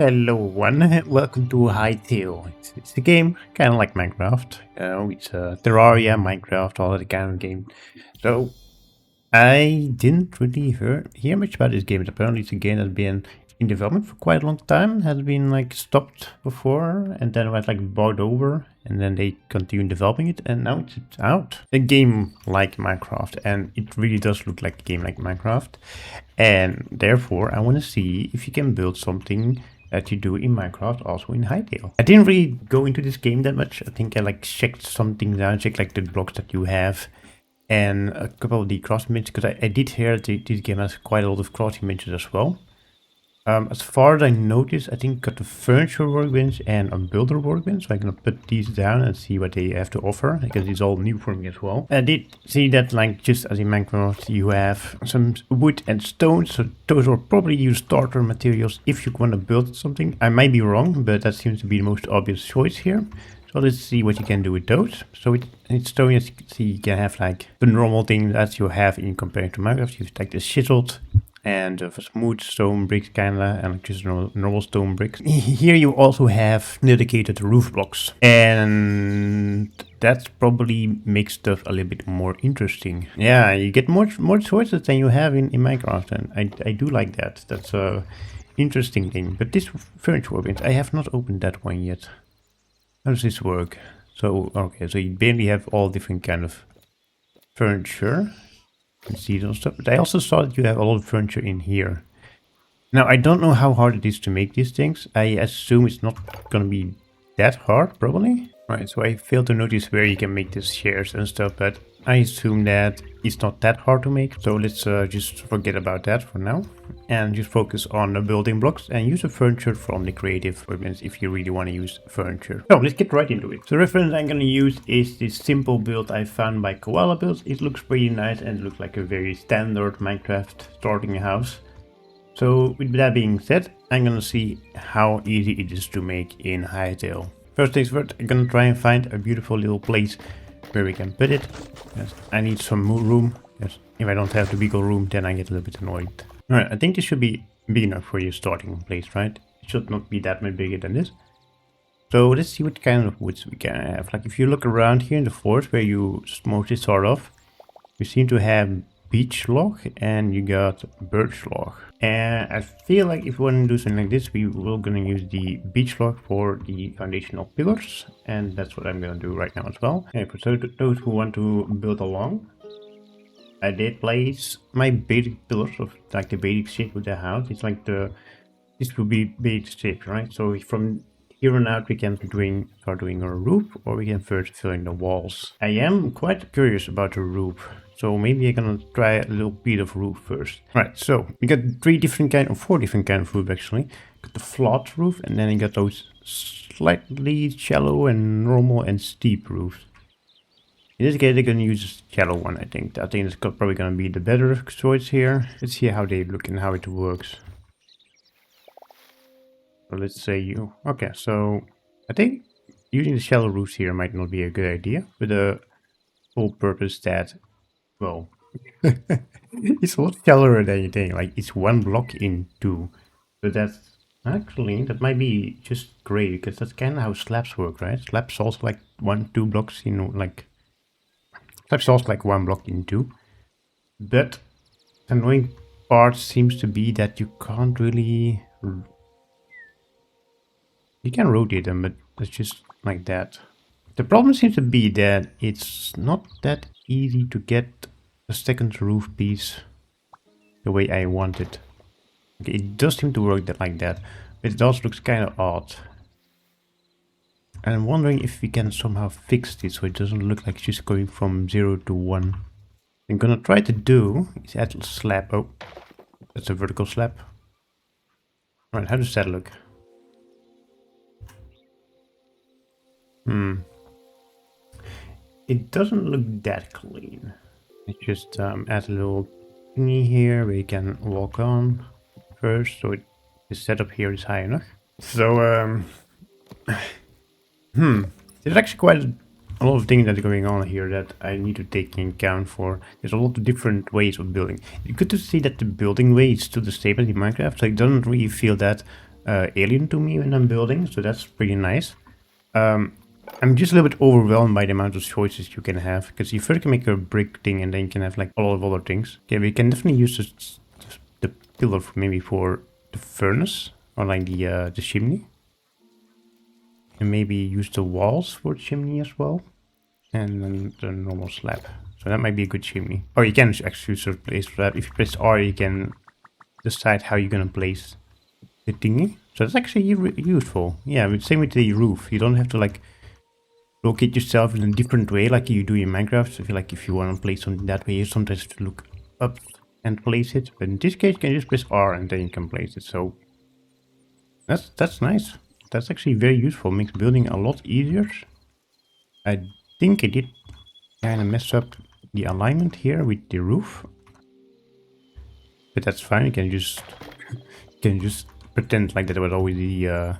Hello everyone, welcome to Hytale. It's a game kind of like Minecraft. It's Terraria, Minecraft, all that kind of game. So I didn't really hear much about this game. Apparently it's a game that's been in development for quite a long time. Has been like stopped before and then was like bought over and then they continued developing it and now it's out. A game like Minecraft, and it really does look like a game like Minecraft. And therefore I want to see if you can build something that you do in Minecraft also in Hytale. I didn't really go into this game that much. I think I like checked some things out, checked like the blocks that you have and a couple of the cross images, because I did hear that this game has quite a lot of cross images as well. As far as I noticed, I think got the furniture workbench and a builder workbench, so I'm gonna put these down and see what they have to offer, because it's all new for me as well. I did see that, like, just as in Minecraft, you have some wood and stone, so those are probably your starter materials if you want to build something. I might be wrong, but that seems to be the most obvious choice here. So let's see what you can do with those. So in stone, as you can see, you can have like the normal thing that you have in compared to Minecraft. You have like the chiseled and smooth stone bricks kinda, and like just normal stone bricks. Here you also have dedicated roof blocks, and that probably makes stuff a little bit more interesting. Yeah, you get more choices than you have in Minecraft, and I do like that. That's a interesting thing. But this furniture workbench, I have not opened that one yet. How does this work? So, okay, so you barely have all different kind of furniture and seeds and stuff, but I also saw that you have a lot of furniture in here. Now, I don't know how hard it is to make these things. I assume it's not gonna be that hard, probably. Right, so I failed to notice where you can make these chairs and stuff, but I assume that it's not that hard to make. So let's just forget about that for now and just focus on the building blocks and use the furniture from the creative workbench if you really want to use furniture. So let's get right into it. The reference I'm going to use is this simple build I found by Koala Builds. It looks pretty nice and looks like a very standard Minecraft starting house. So with that being said, I'm going to see how easy it is to make in Hytale. First things first, I'm gonna try and find a beautiful little place where we can put it. Yes, I need some more room. Yes, if I don't have the bigger room, then I get a little bit annoyed. Alright, I think this should be big enough for your starting place, right? It should not be that much bigger than this. So let's see what kind of woods we can have. Like if you look around here in the forest where you mostly start off, you seem to have beech log and you got birch log. And I feel like if we want to do something like this, we will gonna use the beech log for the foundational pillars, and that's what I'm gonna do right now as well. Okay, for those who want to build along, I did place my basic pillars of like the basic shape of the house. It's like this will be basic shape, right? So from here on out we can start doing a roof, or we can first fill in the walls. I am quite curious about the roof. So maybe I'm gonna try a little bit of roof first. Right, so we got four different kind of roof actually. Got the flat roof, and then you got those slightly shallow and normal and steep roofs. In this case, they're gonna use a shallow one, I think. I think it's probably gonna be the better choice here. Let's see how they look and how it works. So let's say you... Okay, so I think using the shallow roofs here might not be a good idea, with the whole purpose that, well, it's a lot shallower than you think. Like, it's one block in two. But that's actually, that might be just great, because that's kind of how slabs work, right? Slabs also like 2 blocks in, like, slabs also like 1 block in 2. But the annoying part seems to be that you can't really... You can rotate them, but it's just like that. The problem seems to be that it's not that easy to get a second roof piece the way I want it. Okay, it does seem to work like that, but it also looks kind of odd. And I'm wondering if we can somehow fix this so it doesn't look like it's just going from 0 to 1. I'm gonna try to do is add a slab. Oh, that's a vertical slab. Alright, how does that look? It doesn't look that clean. Let's just add a little thingy here where you can walk on first, so the setup here is high enough. So there's actually quite a lot of things that are going on here that I need to take into account for. There's a lot of different ways of building. It's good to see that the building way is still the same as in Minecraft, so it doesn't really feel that alien to me when I'm building, so that's pretty nice. I'm just a little bit overwhelmed by the amount of choices you can have, because you first can make a brick thing and then you can have like a lot of other things. Okay, we can definitely use the pillar for maybe for the furnace or like the chimney. And maybe use the walls for the chimney as well. And then the normal slab. So that might be a good chimney. Or you can actually use a place for that. If you press R, you can decide how you're gonna place the thingy. So that's actually useful. Yeah, but same with the roof. You don't have to like locate yourself in a different way like you do in Minecraft. So if you want to place something that way, you sometimes have to look up and place it. But in this case, you can just press R and then you can place it. So that's nice. That's actually very useful. Makes building a lot easier. I think I did kind of mess up the alignment here with the roof. But that's fine. You can just pretend like that was always the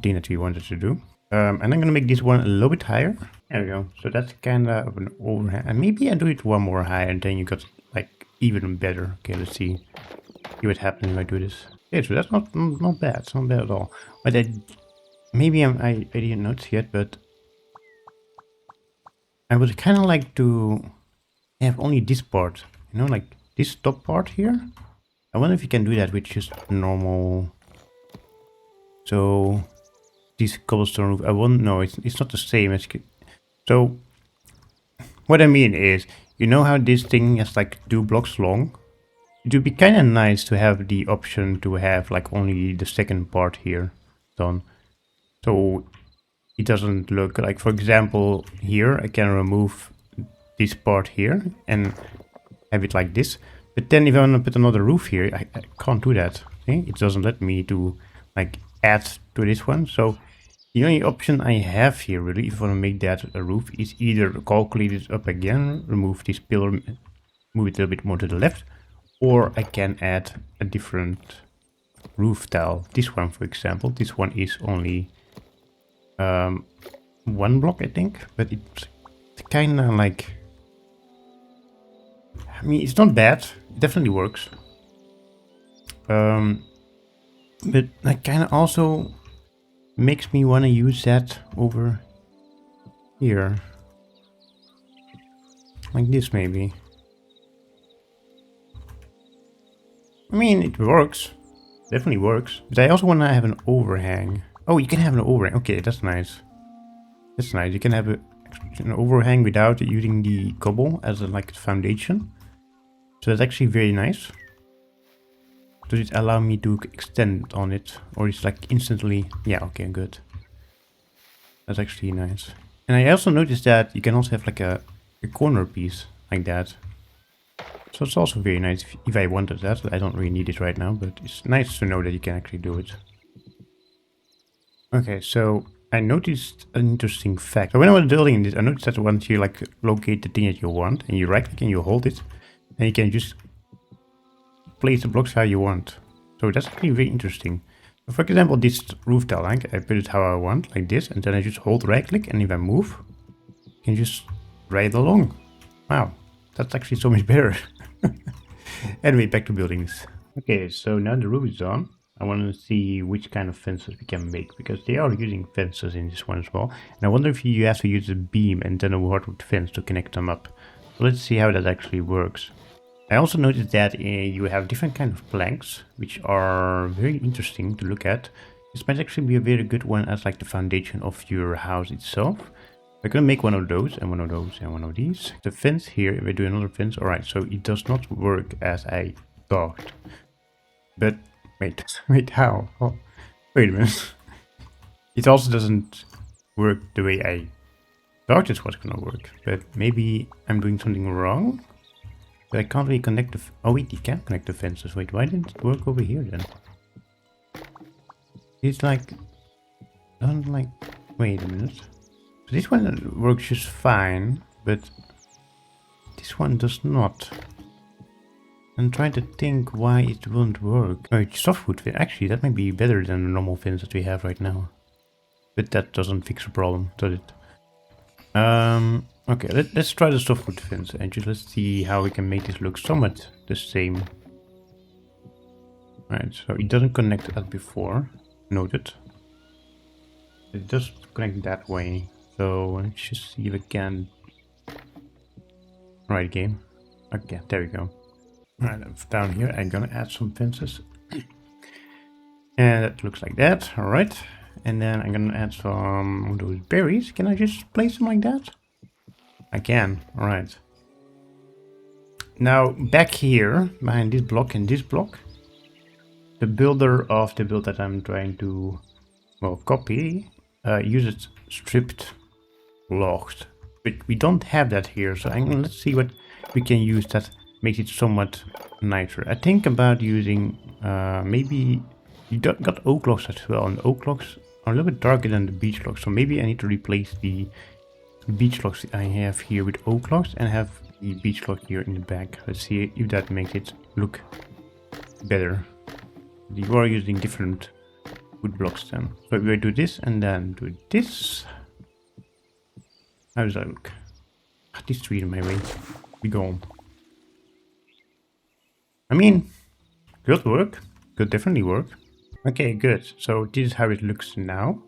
thing that we wanted to do. And I'm gonna make this one a little bit higher. There we go. So that's kind of an overhang. And maybe I do it one more higher and then you got like even better. Okay, let's see what happens if I do this. Okay, so that's not bad. It's not bad at all. But maybe I didn't notice yet, but I would kind of like to have only this part, you know, like this top part here. I wonder if you can do that with just normal. So this cobblestone roof, I won't know. It's not the same as. So what I mean is, you know how this thing is like 2 blocks long? It would be kind of nice to have the option to have like only the second part here done. So it doesn't look like, for example, here I can remove this part here and have it like this. But then if I want to put another roof here, I can't do that. Okay? It doesn't let me to like add to this one. So the only option I have here really, if I want to make that a roof, is either calculate it up again, remove this pillar, move it a little bit more to the left, or I can add a different roof tile. This one, for example, this one is only 1 block, I think, but it's kind of like, I mean, it's not bad. It definitely works. But that kind of also makes me want to use that over here, like this maybe. I mean, it works. Definitely works. But I also want to have an overhang. Oh, you can have an overhang. Okay, that's nice. That's nice. You can have an overhang without using the cobble as a like foundation. So that's actually very nice. Does it allow me to extend on it? Or it's like instantly... Yeah, okay, good. That's actually nice. And I also noticed that you can also have like a corner piece like that. So it's also very nice if I wanted that. I don't really need it right now, but it's nice to know that you can actually do it. Okay, so I noticed an interesting fact. So when I was building this, I noticed that once you like locate the thing that you want, and you right click and you hold it, then you can just place the blocks how you want. So that's actually very interesting. So for example, this roof tile, I put it how I want, like this, and then I just hold right click, and if I move, I can just ride along. Wow, that's actually so much better. Anyway, back to buildings. Okay, so now the roof is on. I want to see which kind of fences we can make, because they are using fences in this one as well. And I wonder if you have to use a beam and then a hardwood fence to connect them up. So let's see how that actually works. I also noticed that you have different kind of planks, which are very interesting to look at. This might actually be a very good one as like the foundation of your house itself. We're gonna make one of those and one of those and one of these. The fence here, if I do another fence, alright, so it does not work as I thought. But wait, how? Oh, wait a minute. It also doesn't work the way I thought it was gonna work. But maybe I'm doing something wrong? But I can't really connect the... Oh wait, you can connect the fences. Wait, why didn't it work over here then? It's like... Doesn't like... Wait a minute. So this one works just fine, but this one does not. I'm trying to think why it won't work. Oh, it's softwood fence. Actually, that might be better than the normal fence that we have right now. But that doesn't fix the problem, does it? Okay, let's try the softwood fence and just let's see how we can make this look somewhat the same. Right, so it doesn't connect as before. Noted. It does connect that way. So let's just see if it can. Right, game. Okay, there we go. Alright, down here I'm gonna add some fences. And that looks like that. Alright. And then I'm gonna add some of those berries. Can I just place them like that? I can. Alright. Now back here, behind this block and this block, the builder of the build that I'm trying to, well, copy, uses stripped logs. But we don't have that here, so let's see what we can use that makes it somewhat nicer. I think about using, maybe, you got oak logs as well, and oak logs are a little bit darker than the beech logs, so maybe I need to replace the beech logs I have here with oak logs and have the beech log here in the back. Let's see if that makes it look better. You are using different wood blocks then. So we will do this and then do this. How does that look? This tree in my way. Be gone. I mean, good work. Could definitely work. Okay, good. So this is how it looks now.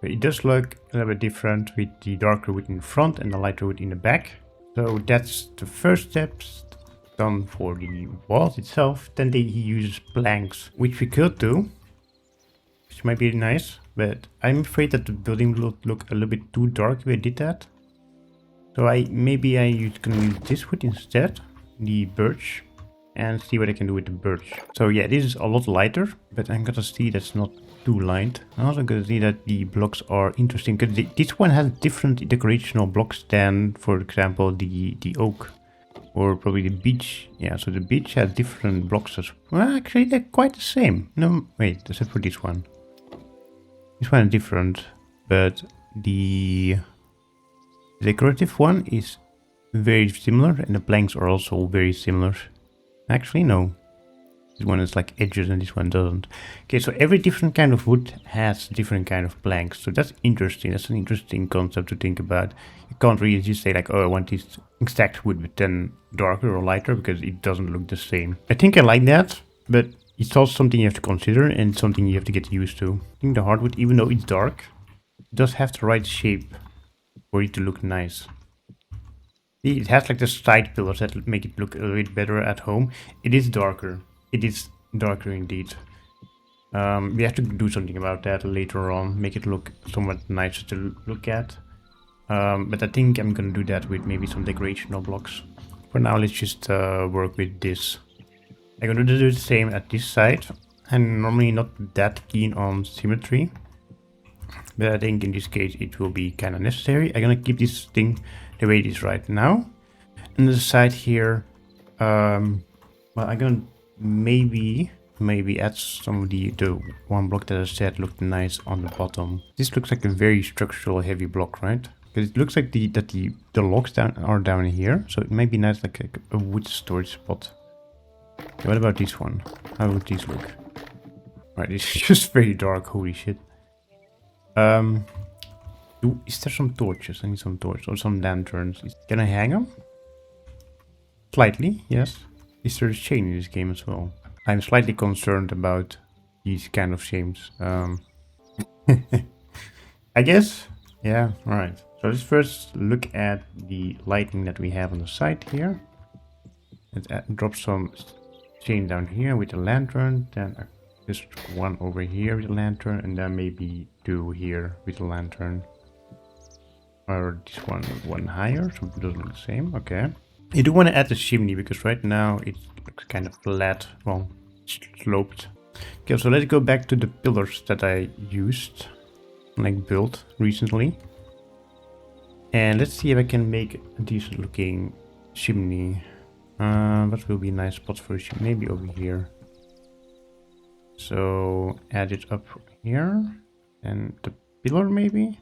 It does look a little bit different with the darker wood in the front and the lighter wood in the back. So that's the first steps done for the walls itself. Then he uses planks, which we could do, which might be nice, but I'm afraid that the building will look a little bit too dark if I did that. So maybe I can use this wood instead, the birch, and see what I can do with the birch. So yeah, this is a lot lighter, but I'm gonna see that's not too light. I'm also gonna see that the blocks are interesting because this one has different decorational blocks than, for example, the oak or probably the beech. Yeah, so the beech has different blocks as well. Actually, they're quite the same. No, wait, except for this one. This one is different, but the decorative one is very similar, and the planks are also very similar. Actually, no. This one is like edges and this one doesn't. Okay, so every different kind of wood has different kind of planks. So that's interesting. That's an interesting concept to think about. You can't really just say like, oh, I want this exact wood, but then darker or lighter because it doesn't look the same. I think I like that, but it's also something you have to consider and something you have to get used to. I think the hardwood, even though it's dark, does have the right shape for it to look nice. It has like the side pillars that make it look a little bit better at home. It is darker. It is darker indeed. We have to do something about that later on. Make it look somewhat nicer to look at. But I think I'm gonna do that with maybe some decorational blocks. For now, let's just work with this. I'm gonna do the same at this side. I'm normally not that keen on symmetry, but I think in this case it will be kind of necessary. I'm gonna keep this thing the way it is right now. And the side here, well, I'm gonna maybe add some of the one block that I said looked nice on the bottom. This looks like a very structural heavy block, right? Because it looks like the logs are down here, so it might be nice like a wood storage spot. Okay, what about this one? How would these look? Right, it's just very dark. Holy shit. Is there some torches? I need some torches or some lanterns. Can I hang them? Slightly, yes. Is there a chain in this game as well? I'm slightly concerned about these kind of shames. I guess. Yeah, alright. So let's first look at the lighting that we have on the side here. Let's drop some chain down here with a lantern. Then just one over here with a lantern. And then maybe two here with a lantern. Or this one higher, so it doesn't look the same. Okay. I do want to add the chimney because right now it looks kind of flat, well, sloped. Okay, so let's go back to the pillars that I used, like built recently. And let's see if I can make a decent looking chimney. What will be a nice spot for a chimney? Maybe over here. So add it up here. And the pillar maybe?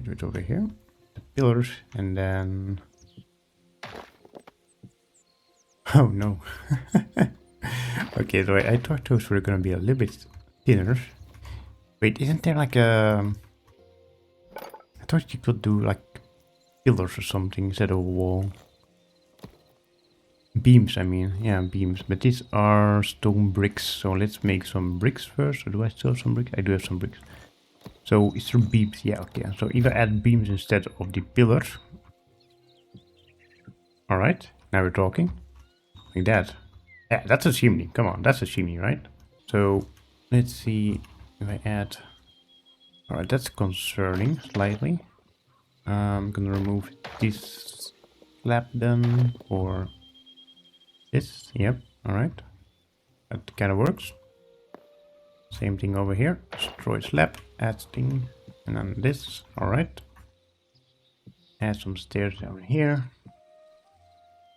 Do it over here. The pillars and then... Oh no. Okay, so I thought those were gonna be a little bit thinner. Wait, isn't there like a... I thought you could do like pillars or something instead of a wall. Beams, I mean. Yeah, beams. But these are stone bricks. So let's make some bricks first. Or do I still have some bricks? I do have some bricks. So is there beams? Yeah, okay. So either add beams instead of the pillars. Alright, now we're talking. Like that. Yeah, that's a chimney. Come on, that's a chimney, right? So let's see if I add... Alright, that's concerning slightly. I'm gonna remove this slab then, or this. Yep, alright. That kind of works. Same thing over here. Destroy slab, add thing, and then this. Alright. Add some stairs down here.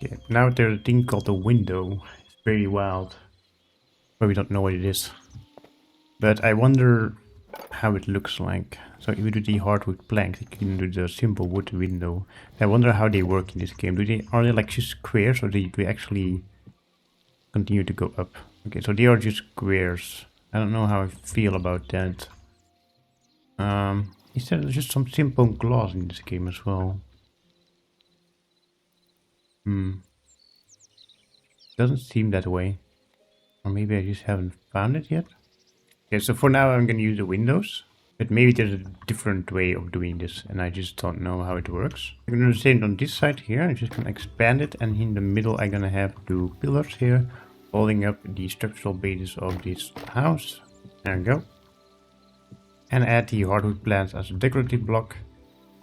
Okay, now there's a thing called a window. It's very wild. But we don't know what it is. But I wonder how it looks like. So if we do the hardwood planks, you can do the simple wood window. I wonder how they work in this game. Are they like just squares, or do they actually continue to go up? Okay, so they are just squares. I don't know how I feel about that. Is there just some simple glass in this game as well? Doesn't seem that way. Or maybe I just haven't found it yet. Okay, so for now I'm gonna use the windows. But maybe there's a different way of doing this and I just don't know how it works. I'm gonna do it on this side here. I'm just gonna expand it, and in the middle I'm gonna have two pillars here holding up the structural basis of this house. There we go. And add the hardwood planks as a decorative block.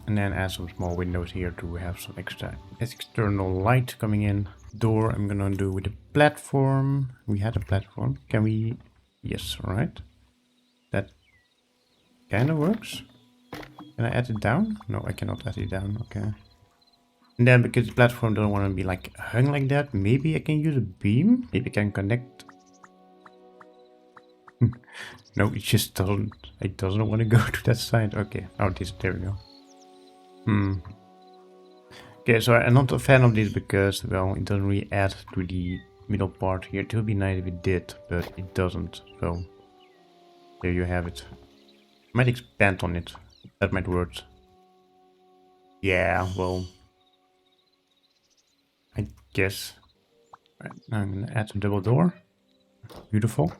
And then add some small windows here to have some extra external light coming in. Door I'm gonna do with a platform. We had a platform. Can we? Yes, alright. That kind of works. Can I add it down? No, I cannot add it down. Okay. And then because the platform don't want to be like hung like that, maybe I can use a beam. Maybe I can connect. No, it just doesn't. It doesn't want to go to that side. Okay. Oh, there we go. Okay, so I'm not a fan of this because, well, it doesn't really add to the middle part here. It would be nice if it did, but it doesn't. So there you have it. I might expand on it. That might work. Yeah, well, I guess. Right, now I'm gonna add a double door. Beautiful.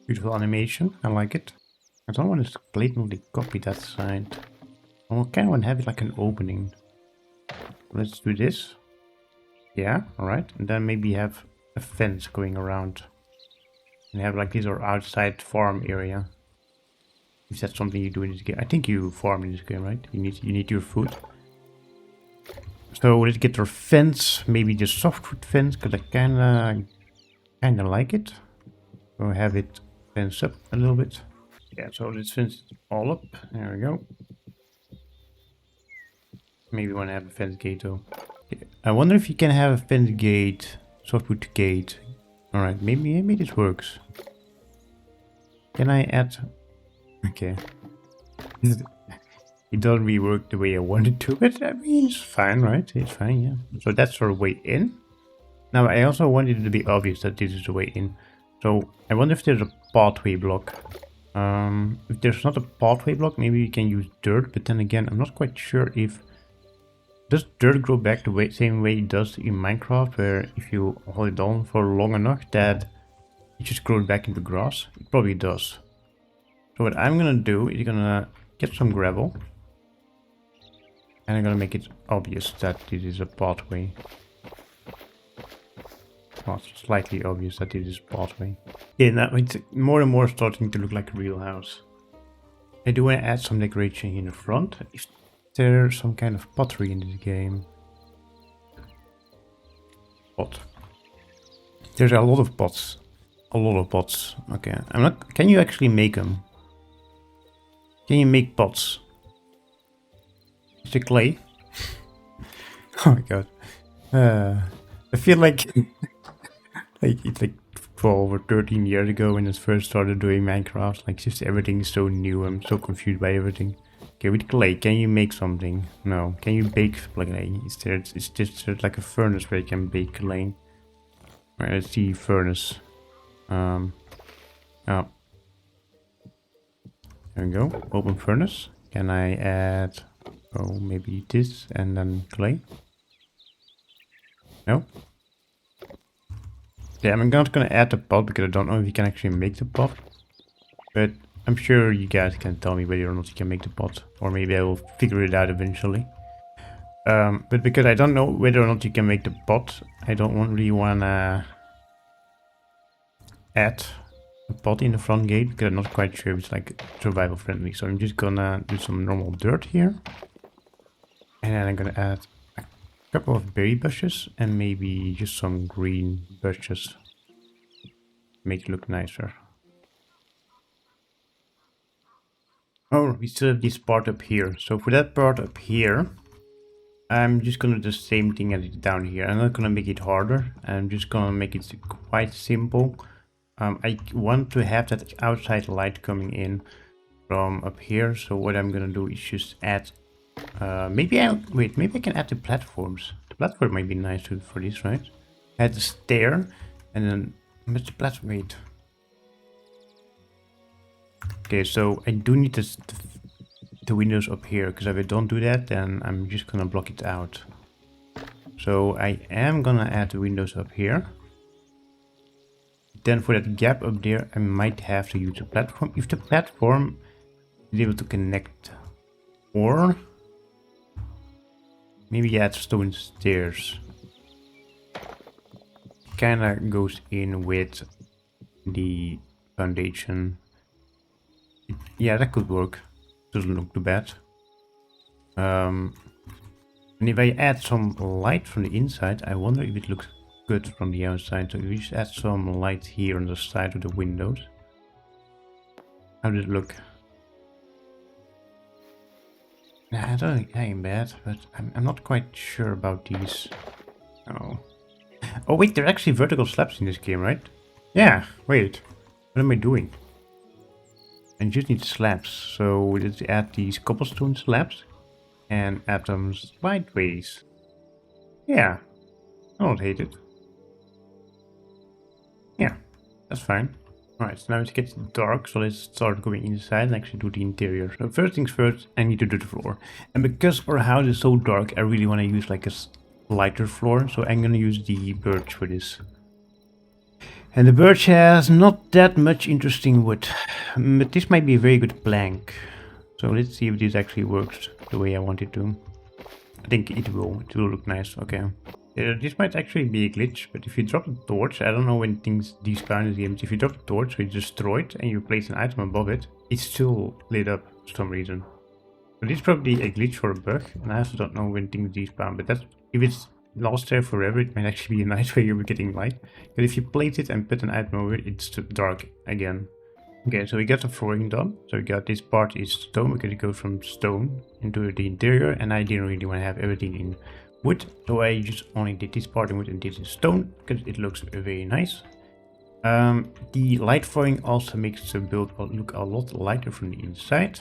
Beautiful animation. I like it. I don't want to blatantly copy that side. I kind of want to have it like an opening. Let's do this. Yeah, alright. And then maybe have a fence going around. And have like this or outside farm area. If that's something you do in this game. I think you farm in this game, right? You need your food. So let's get our fence. Maybe the softwood fence, because I kinda like it. So have it fence up a little bit. Yeah, so let's fence it all up. There we go. Maybe want to have a fence gate though. Okay. I wonder if you can have a fence gate, softwood gate. Alright, maybe this works. Can I add... Okay. It doesn't really work the way I wanted to, but I mean, it's fine, right? It's fine, yeah. So that's our way in. Now, I also wanted it to be obvious that this is the way in. So I wonder if there's a pathway block. If there's not a pathway block, maybe you can use dirt, but then again, I'm not quite sure if... Does dirt grow back the same way it does in Minecraft, where if you hold it down for long enough that it just grows back into grass? It probably does. So what I'm gonna do is gonna get some gravel. And I'm gonna make it obvious that this is a pathway. Well, it's slightly obvious that this is a pathway. Yeah, now it's more and more starting to look like a real house. I do want to add some decoration in the front. Is there some kind of pottery in this game? Pot. There's a lot of pots. A lot of pots. Okay, I'm not... Can you actually make them? Can you make pots? Is it clay? Oh my god. I feel like... like it's like 12 or 13 years ago when I first started doing Minecraft. Like just everything is so new. I'm so confused by everything. Okay, with clay, can you make something? No. Can you bake clay? It's just like a furnace where you can bake clay. Alright, let's see furnace. Oh. There we go. Open furnace. Can I add... Oh, maybe this and then clay? No? Yeah, I'm not gonna add the pot because I don't know if you can actually make the pot. But I'm sure you guys can tell me whether or not you can make the pot. Or maybe I will figure it out eventually. But because I don't know whether or not you can make the pot, I don't really wanna add a pot in the front gate because I'm not quite sure if it's like survival friendly. So I'm just gonna do some normal dirt here. And then I'm gonna add a couple of berry bushes and maybe just some green bushes. Make it look nicer. Oh, we still have this part up here. So for that part up here, I'm just gonna do the same thing as it down here. I'm not gonna make it harder. I'm just gonna make it quite simple. I want to have that outside light coming in from up here. So what I'm gonna do is just add. Maybe I can add the platforms. The platform might be nice for this, right? Add the stair, and then what's the platform? Wait. Okay, so I do need the windows up here, because if I don't do that, then I'm just gonna block it out. So I am gonna add the windows up here. Then for that gap up there, I might have to use a platform. If the platform is able to connect, or maybe add stone stairs. Kinda goes in with the foundation. Yeah, that could work. Doesn't look too bad. And if I add some light from the inside, I wonder if it looks good from the outside. So if we just add some light here on the side of the windows. How does it look? Nah, I don't think that ain't bad, but I'm not quite sure about these. Oh. Oh wait, there are actually vertical slabs in this game, right? Yeah, wait. What am I doing? I just need slabs, so let's add these cobblestone slabs and add them sideways. Yeah, I don't hate it. Yeah, that's fine. Alright, so now it's getting dark, so let's start going inside and actually do the interior. So first things first, I need to do the floor. And because our house is so dark, I really want to use like a lighter floor, so I'm gonna use the birch for this. And the birch has not that much interesting wood, but this might be a very good plank. So let's see if this actually works the way I want it to. I think it will look nice, okay. This might actually be a glitch, but if you drop a torch, I don't know when things despawn in the game, if you drop a torch, so it's destroyed, and you place an item above it, it's still lit up for some reason. So this is probably a glitch or a bug, and I also don't know when things despawn, but that's, if it's lost there forever, it might actually be a nice way of getting light. But if you place it and put an item over it, it's dark again. Okay, so we got the flooring done. So we got this part is stone, because it goes from stone into the interior, and I didn't really want to have everything in wood, so I just only did this part in wood and this in stone, because it looks very nice. The light flooring also makes the build look a lot lighter from the inside.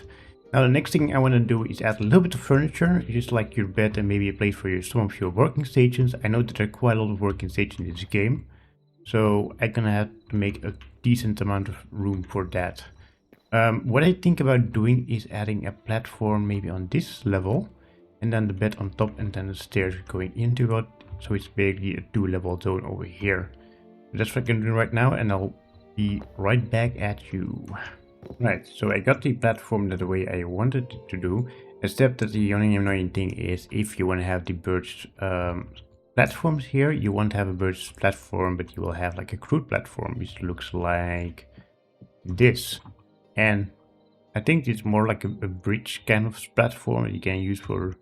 Now the next thing I want to do is add a little bit of furniture, just like your bed and maybe a place for some of your working stations. I know that there are quite a lot of working stations in this game, so I'm gonna have to make a decent amount of room for that. What I think about doing is adding a platform maybe on this level, and then the bed on top, and then the stairs going into it, so it's basically a 2-level zone over here. That's what I'm doing right now, and I'll be right back at you. Right, so I got the platform the way I wanted it to do, except that the only annoying thing is if you want to have the birch platforms here, you won't have a birch platform, but you will have like a crude platform, which looks like this. And I think it's more like a bridge kind of platform that you can use for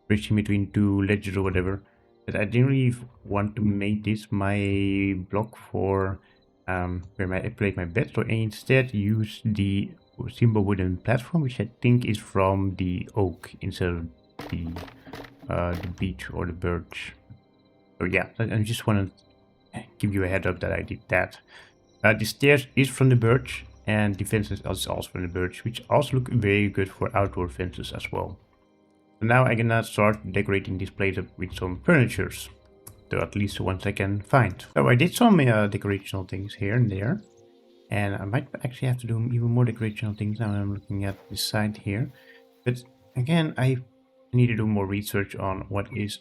bridging between two ledges or whatever. But I didn't really want to make this my block for where I place my bed, so I instead use the simple wooden platform, which I think is from the oak instead of the beech or the birch. So yeah, I just want to give you a head up that I did that. The stairs is from the birch, and the fences is also from the birch, which also look very good for outdoor fences as well. So now I'm gonna start decorating this place up with some furnitures. So at least the ones I can find. So I did some decorational things here and there. And I might actually have to do even more decorational things now I'm looking at this side here. But again, I need to do more research on what is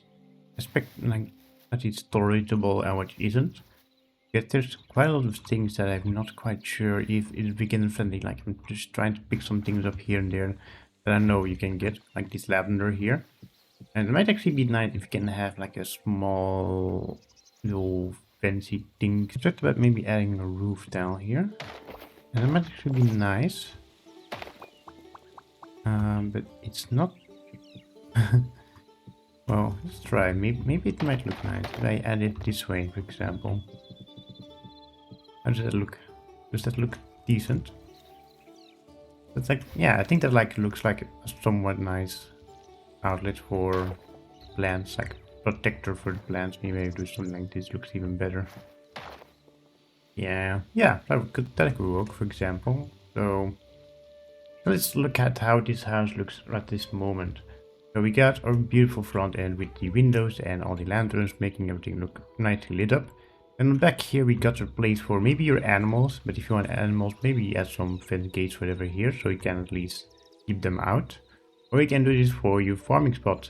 what is tolerable and what isn't. Because there's quite a lot of things that I'm not quite sure if it's beginner friendly. Like I'm just trying to pick some things up here and there that I know you can get, like this lavender here. And it might actually be nice if you can have like a small little fancy thing. Just about maybe adding a roof down here. And it might actually be nice. But it's not. Well, let's try. Maybe it might look nice if I add it this way, for example. How does that look? Does that look decent? It's like, yeah, I think that like looks like a somewhat nice outlet for plants, like protector for the plants. Maybe I do something like this. Looks even better. Yeah, that could work, for example. So let's look at how this house looks at this moment. So we got our beautiful front end with the windows and all the lanterns, making everything look nicely lit up. And back here we got a place for maybe your animals, but if you want animals, maybe add some fence gates, whatever here, so you can at least keep them out. Or you can do this for your farming spot.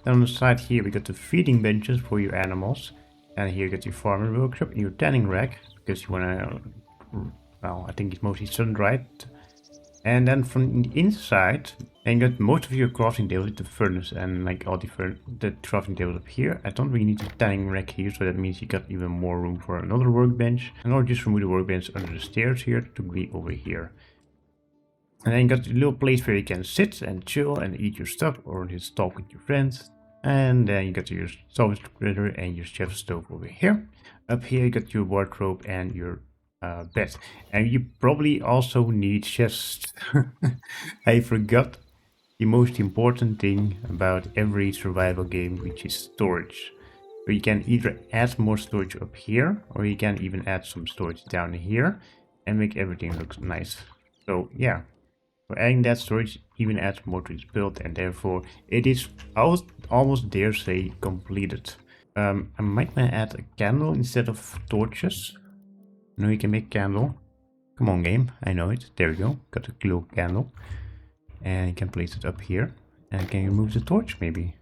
Then on the side here we got the feeding benches for your animals. And here you got your farming workshop and your tanning rack, because you wanna, well, I think it's mostly sun-dried. And then from the inside, and you got most of your crafting table with the furnace and like all the crafting table up here. I don't really need a tanning rack here, so that means you got even more room for another workbench. And I'll just remove the workbench under the stairs here to be over here. And then you got a little place where you can sit and chill and eat your stuff or just talk with your friends. And then you got your salvage grinder and your chef stove over here. Up here you got your wardrobe and your bed. And you probably also need chests. I forgot the most important thing about every survival game, which is storage. So you can either add more storage up here, or you can even add some storage down here and make everything look nice. So yeah, so adding that storage even adds more to this build, and therefore it is almost dare say completed. I might want to add a candle instead of torches. No, you can make candle. Come on, game. I know it. There we go. Got a little candle. And you can place it up here. And can you remove the torch, maybe?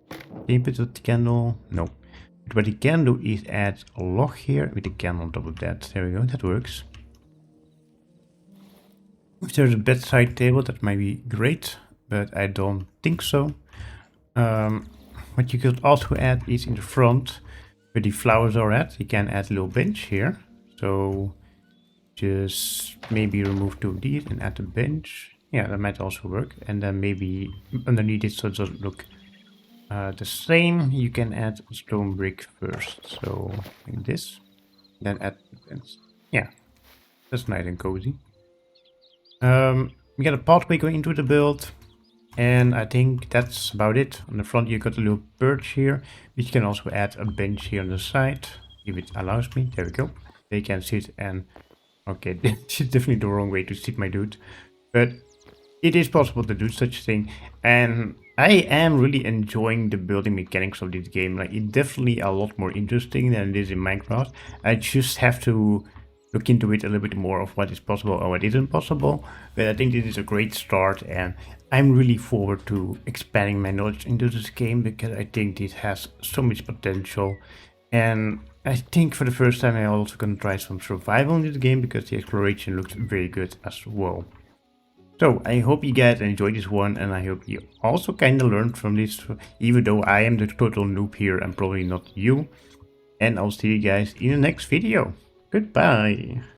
Can you put the candle? No. But what you can do is add a log here with a candle on top of that. There we go. That works. If there's a bedside table, that might be great. But I don't think so. What you could also add is in the front, where the flowers are at, you can add a little bench here. So just maybe remove two of these and add a bench. Yeah, that might also work. And then maybe underneath it, so it doesn't look the same, you can add stone brick first. So like this, then add the fence. Yeah, that's nice and cozy. We got a pathway going into the build. And I think that's about it. On the front you got a little perch here, which you can also add a bench here on the side, if it allows me. There we go. They can sit and... Okay, this is definitely the wrong way to sit, my dude. But it is possible to do such a thing. And I am really enjoying the building mechanics of this game. Like, it's definitely a lot more interesting than it is in Minecraft. I just have to look into it a little bit more of what is possible or what isn't possible. But I think this is a great start, and I'm really forward to expanding my knowledge into this game, because I think this has so much potential. And I think for the first time I'm also gonna try some survival in this game, because the exploration looks very good as well. So I hope you guys enjoyed this one, and I hope you also kinda learned from this, even though I am the total noob here and probably not you. And I'll see you guys in the next video. Goodbye.